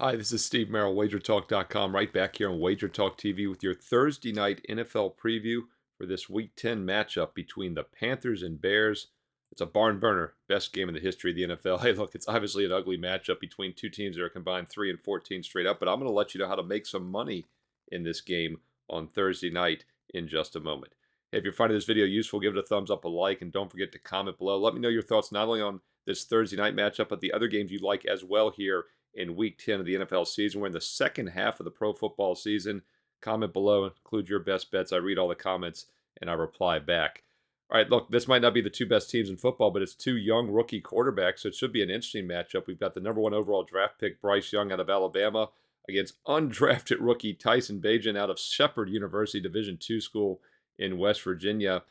Hi, this is Steve Merrill, WagerTalk.com, right back here on Wager Talk TV with your Thursday night NFL preview for this Week 10 matchup between the Panthers and Bears. It's a barn burner, best game in the history of the NFL. Hey, look, it's obviously an ugly matchup between two teams that are combined 3 and 14 straight up, but I'm going to let you know how to make some money in this game on Thursday night in just a moment. Hey, if you're finding this video useful, give it a thumbs up, a like, and don't forget to comment below. Let me know your thoughts not only on this Thursday night matchup, but the other games you like as well here in Week 10 of the NFL season. We're in the second half of the pro football season. Comment below, include your best bets. I read all the comments and I reply back. All right, look, this might not be the two best teams in football, but it's two young rookie quarterbacks, so it should be an interesting matchup. We've got the number one overall draft pick, Bryce Young out of Alabama, against undrafted rookie Tyson Bagent out of Shepherd University Division II school in West Virginia.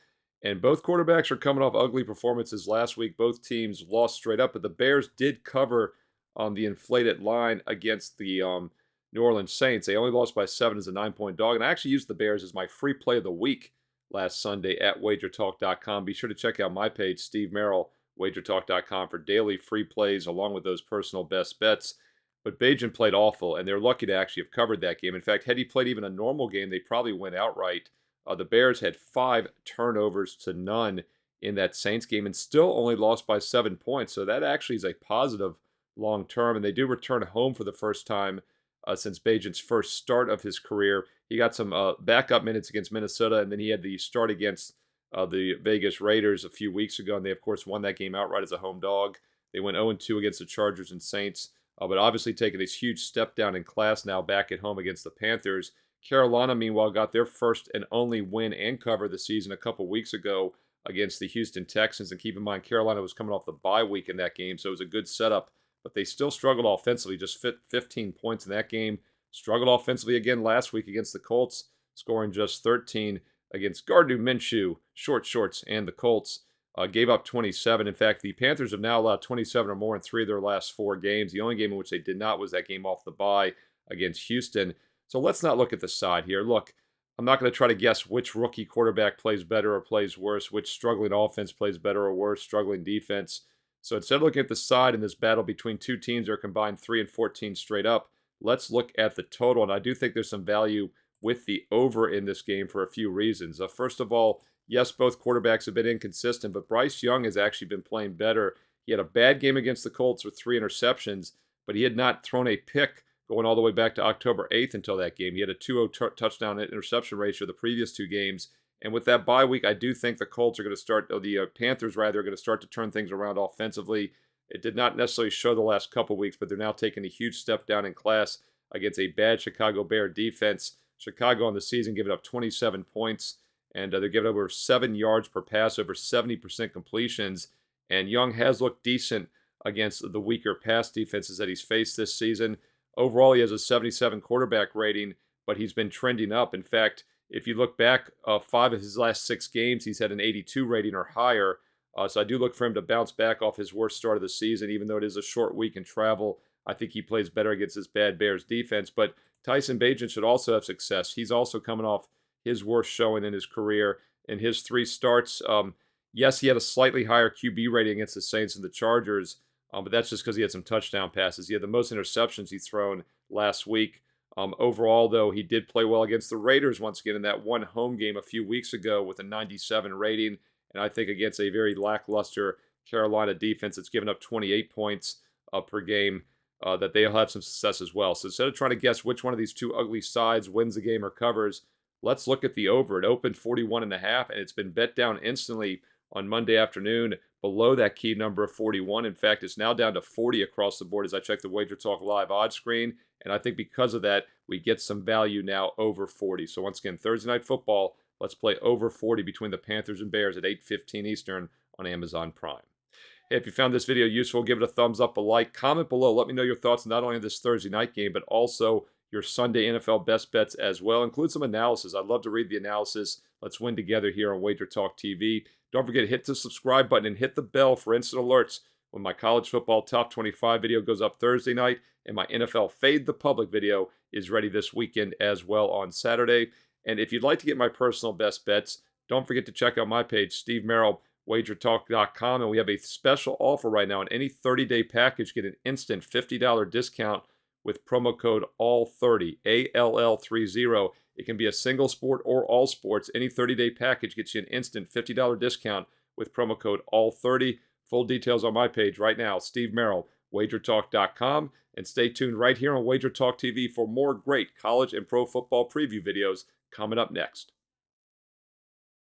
And both quarterbacks are coming off ugly performances last week. Both teams lost straight up, but the Bears did cover on the inflated line against the New Orleans Saints. They only lost by 7 as a 9-point dog. And I actually used the Bears as my free play of the week last Sunday at wagertalk.com. Be sure to check out my page, Steve Merrill, wagertalk.com, for daily free plays along with those personal best bets. But Bajan played awful, and they're lucky to actually have covered that game. In fact, had he played even a normal game, they probably went outright. The Bears had 5 turnovers to none in that Saints game and still only lost by 7 points. So that actually is a positive long term. And they do return home for the first time since Bajan's first start of his career. He got some backup minutes against Minnesota, and then he had the start against the Vegas Raiders a few weeks ago. And they, of course, won that game outright as a home dog. They went 0-2 against the Chargers and Saints, but obviously taking this huge step down in class now back at home against the Panthers. Carolina, meanwhile, got their first and only win and cover the season a couple weeks ago against the Houston Texans. And keep in mind, Carolina was coming off the bye week in that game, so it was a good setup. But they still struggled offensively, just fit 15 points in that game. Struggled offensively again last week against the Colts, scoring just 13 against Gardner Minshew, short shorts, and the Colts. Gave up 27. In fact, the Panthers have now allowed 27 or more in 3 of their last 4 games. The only game in which they did not was that game off the bye against Houston. So let's not look at the side here. Look, I'm not going to try to guess which rookie quarterback plays better or plays worse, which struggling offense plays better or worse, struggling defense. So instead of looking at the side in this battle between two teams that are combined 3 and 14 straight up, let's look at the total. And I do think there's some value with the over in this game for a few reasons. First of all, yes, both quarterbacks have been inconsistent, but Bryce Young has actually been playing better. He had a bad game against the Colts with 3 interceptions, but he had not thrown a pick going all the way back to October 8th until that game. He had a 2.0 touchdown interception ratio the previous 2 games. And with that bye week, I do think the Colts are going to start, or the Panthers rather, are going to start to turn things around offensively. It did not necessarily show the last couple weeks, but they're now taking a huge step down in class against a bad Chicago Bear defense. Chicago on the season giving up 27 points, and they're giving over 7 yards per pass, over 70% completions. And Young has looked decent against the weaker pass defenses that he's faced this season. Overall, he has a 77 quarterback rating, but he's been trending up. In fact, if you look back, 5 of his last 6 games, he's had an 82 rating or higher. So I do look for him to bounce back off his worst start of the season, even though it is a short week in travel. I think he plays better against this bad Bears defense. But Tyson Bagent should also have success. He's also coming off his worst showing in his career. In his 3 starts, yes, he had a slightly higher QB rating against the Saints and the Chargers, but that's just because he had some touchdown passes. He had the most interceptions he's thrown last week. Overall, though, he did play well against the Raiders once again in that one home game a few weeks ago with a 97 rating. And I think against a very lackluster Carolina defense that's given up 28 points per game, that they'll have some success as well. So instead of trying to guess which one of these two ugly sides wins the game or covers, let's look at the over. It opened 41.5, and it's been bet down instantly on Monday afternoon below that key number of 41. In fact, it's now down to 40 across the board as I check the Wager Talk Live odds screen. And I think because of that, we get some value now over 40. So once again, Thursday Night Football, let's play over 40 between the Panthers and Bears at 8:15 Eastern on Amazon Prime. Hey, if you found this video useful, give it a thumbs up, a like, comment below. Let me know your thoughts not only on this Thursday night game, but also your Sunday NFL best bets as well. Include some analysis. I'd love to read the analysis. Let's win together here on Wager Talk TV. Don't forget, hit the subscribe button and hit the bell for instant alerts when my college football top 25 video goes up Thursday night and my NFL Fade the Public video is ready this weekend as well on Saturday. And if you'd like to get my personal best bets, don't forget to check out my page, Steve Merrill, wagertalk.com, and we have a special offer right now on any 30-day package. Get an instant $50 discount with promo code ALL30, ALL30. It can be a single sport or all sports. Any 30-day package gets you an instant $50 discount with promo code ALL30. Full details on my page right now, Steve Merrill, wagertalk.com. And stay tuned right here on Wager Talk TV for more great college and pro football preview videos coming up next.